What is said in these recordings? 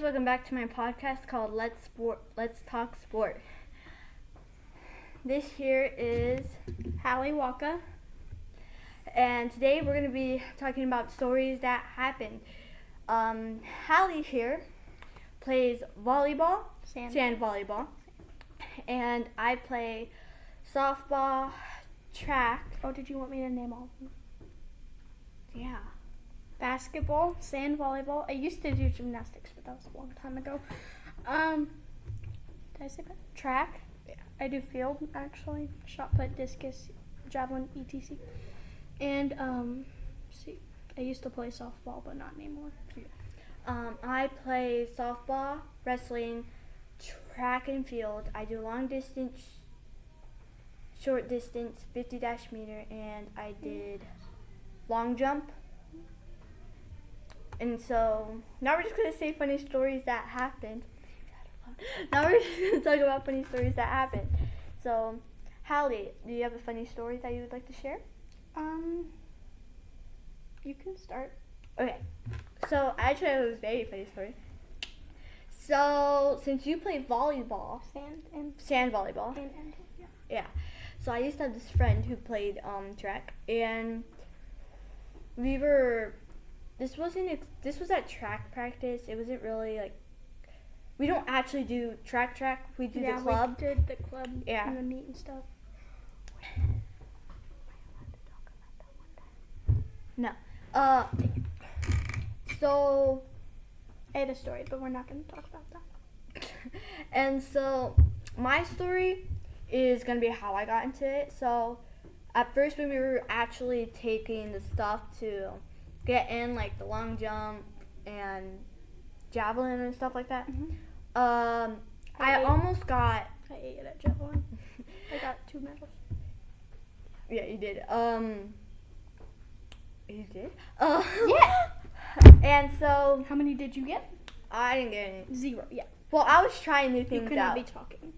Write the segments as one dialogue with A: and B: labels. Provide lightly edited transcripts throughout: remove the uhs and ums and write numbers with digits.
A: welcome back to my podcast called Let's Talk Sport. This here is
B: Hallie Walker.
A: And today we're going to be talking about stories that happened. Hallie here plays volleyball, sand volleyball, and I play softball, track.
B: Oh, did you want me to name all of them?
A: Yeah.
B: Basketball, sand volleyball. I used to do gymnastics, but that was a long time ago. Did I say that? Track.
A: Yeah.
B: I do field, actually. Shot put, discus, javelin, etc. And, I used to play softball, but not anymore.
A: I play softball, wrestling, track and field. I do long distance, short distance, 50-meter, and I did long jump. And so now we're just going to say funny stories that happened. Now we're just going to talk about funny stories that happened. So, Hallie, do you have a funny story that you would like to share?
B: You can start.
A: Okay. So, I actually have a very funny story. So, since you play volleyball, sand volleyball, yeah. So I used to have this friend who played track, and this was at track practice. It wasn't really like, we don't actually do track. We do the club.
B: We did the club
A: Yeah.
B: and the meet and stuff.
A: No. So
B: I had a story, but we're not going to talk about that.
A: and so my story is going to be how I got into it. So at first when we were actually taking the stuff to get in, like the long jump and javelin and stuff like that, I almost got...
B: I ate it at javelin. I got 2 medals.
A: Yeah, you did. You did?
B: Yeah.
A: And so...
B: How many did you get?
A: I didn't get any.
B: 0, yeah.
A: Well, I was trying new things
B: You couldn't
A: out.
B: be talking.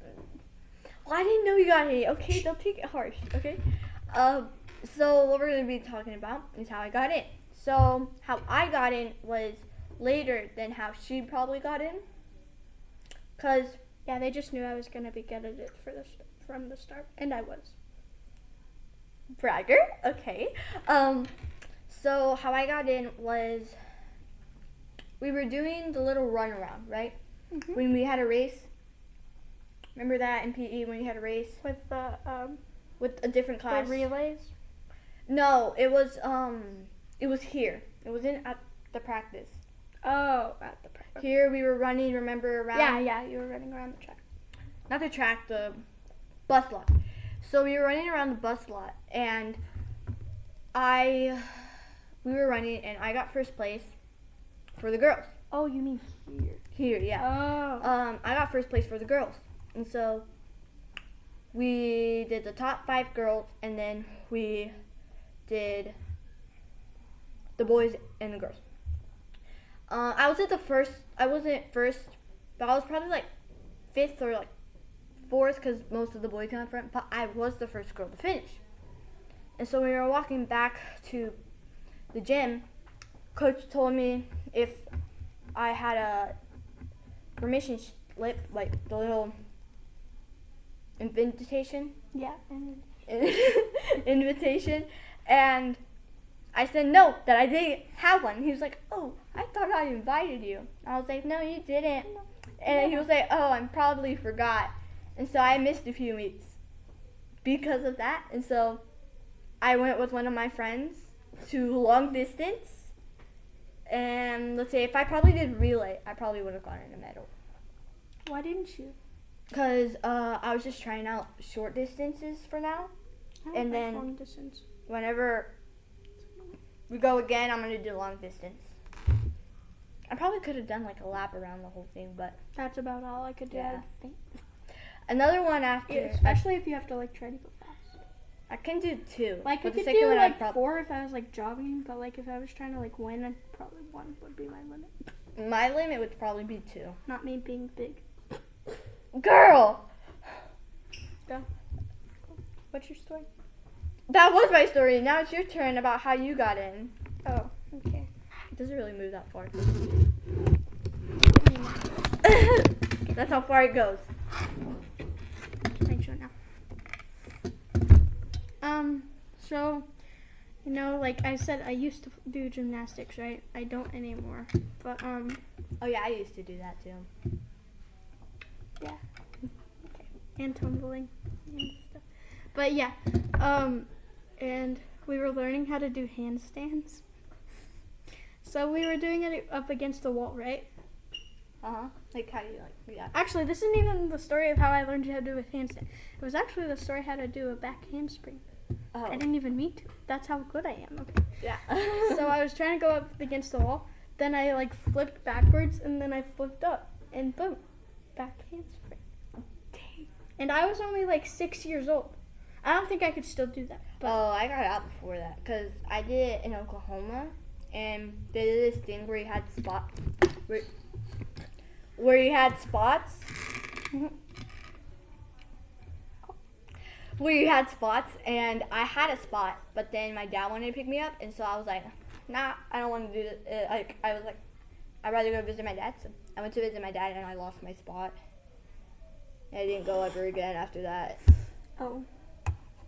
A: Well, I didn't know you got any. Okay, don't take it harsh, okay? So what we're going to be talking about is how I got in. So how I got in was later than how she probably got in. Because...
B: Yeah, they just knew I was going to be good at it from the start, and I was.
A: Bragger, okay. So how I got in was, we were doing the little run around, right?
B: Mm-hmm.
A: When we had a race. Remember that in PE when you had a race?
B: With the,
A: with a different class.
B: the relays?
A: No, it was here. It wasn't at the practice.
B: Oh, at the practice.
A: Here we were running, remember, around?
B: Yeah, you were running around the track.
A: Not the track, the bus lot. So we were running around the bus lot, and we were running, and I got first place for the girls.
B: Oh, you mean here?
A: Here, yeah.
B: Oh.
A: I got first place for the girls. And so we did the top 5 girls, and then we did the boys and the girls. I wasn't first, but I was probably like 5th or like 4th because most of the boys came up front, but I was the first girl to finish. And so when we were walking back to the gym, Coach told me if I had a permission slip, like the little invitation.
B: Yeah.
A: Invitation, and I said no, that I didn't have one. He was like, "Oh, I thought I invited you." I was like, "No, you didn't." And he was like, "Oh, I probably forgot." And so I missed a few meets because of that. And so I went with one of my friends to long distance. And let's say if I probably did relay, I probably would have gotten a medal.
B: Why didn't you?
A: Because I was just trying out short distances for now. And then
B: long distance.
A: Whenever we go again, I'm going to do long distance. I probably could have done like a lap around the whole thing, but...
B: That's about all I could do,
A: Yeah.
B: I think.
A: Another one after...
B: Especially if you have to like try to go fast.
A: I can do 2.
B: Like, I
A: but the
B: could
A: second
B: do
A: one
B: like
A: I'd
B: 4 if I was like jogging, but like if I was trying to like win, I'd probably 1 would be my limit.
A: My limit would probably be 2.
B: Not me being big.
A: Girl!
B: Go. What's your story?
A: That was my story. Now it's your turn about how you got in.
B: Oh, okay.
A: It doesn't really move that far.
B: I mean,
A: That's how far it goes.
B: Make sure now. So, you know, like I said, I used to do gymnastics, right? I don't anymore. But,
A: Oh yeah, I used to do that too.
B: yeah. Okay. And tumbling and stuff. But yeah, and we were learning how to do handstands. So we were doing it up against the wall, right?
A: Like how you yeah.
B: Actually, this isn't even the story of how I learned how to do a handstand. It was actually the story how to do a back handspring.
A: Oh.
B: I didn't even mean to. That's how good I am. Okay.
A: Yeah.
B: So I was trying to go up against the wall. Then I like flipped backwards, and then I flipped up, and boom, back handspring. And I was only like 6 years old. I don't think I could still do that. But
A: Oh, I got out before that because I did it in Oklahoma, and they did this thing where you had where you had spots. Where you had spots, and I had a spot, but then my dad wanted to pick me up, and so I was like, nah, I don't want to do this. I was like, I'd rather go visit my dad. So I went to visit my dad, and I lost my spot. And I didn't go ever again after that.
B: oh,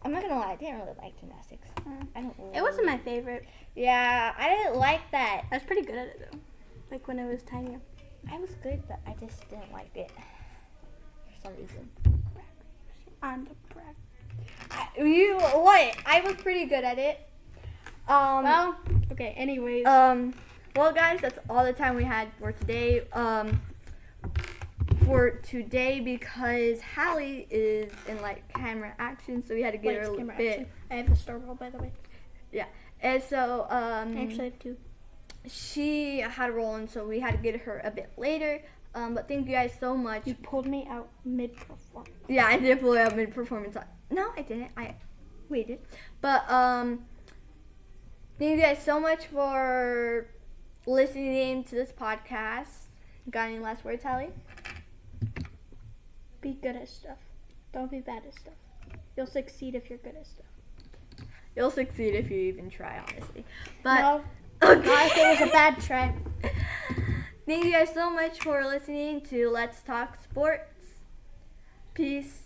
A: I'm not gonna lie, I didn't really like gymnastics. I don't.
B: it wasn't my favorite.
A: Yeah, I didn't like that.
B: I was pretty good at it though. Like when I was tiny.
A: I was good, but I just didn't like it for some reason.
B: I'm the brag.
A: What? I was pretty good at it.
B: Well, okay. Anyways.
A: Well, guys, that's all the time we had for today. Because Hallie is in like camera action, so we had to get her a little bit.
B: Action. I have the star roll, by the way.
A: Yeah, and so
B: I actually have two.
A: she had a roll, and so we had to get her a bit later. But thank you guys so much.
B: You pulled me out mid-performance.
A: Yeah, I did pull it out mid-performance. No, I didn't. I waited. But thank you guys so much for listening to this podcast. Got any last words, Hallie?
B: Be good at stuff. Don't be bad at stuff. You'll succeed if you're good at stuff.
A: You'll succeed if you even try, honestly. But
B: No,
A: okay.
B: not if it was a bad try.
A: Thank you guys so much for listening to Let's Talk Sports. Peace.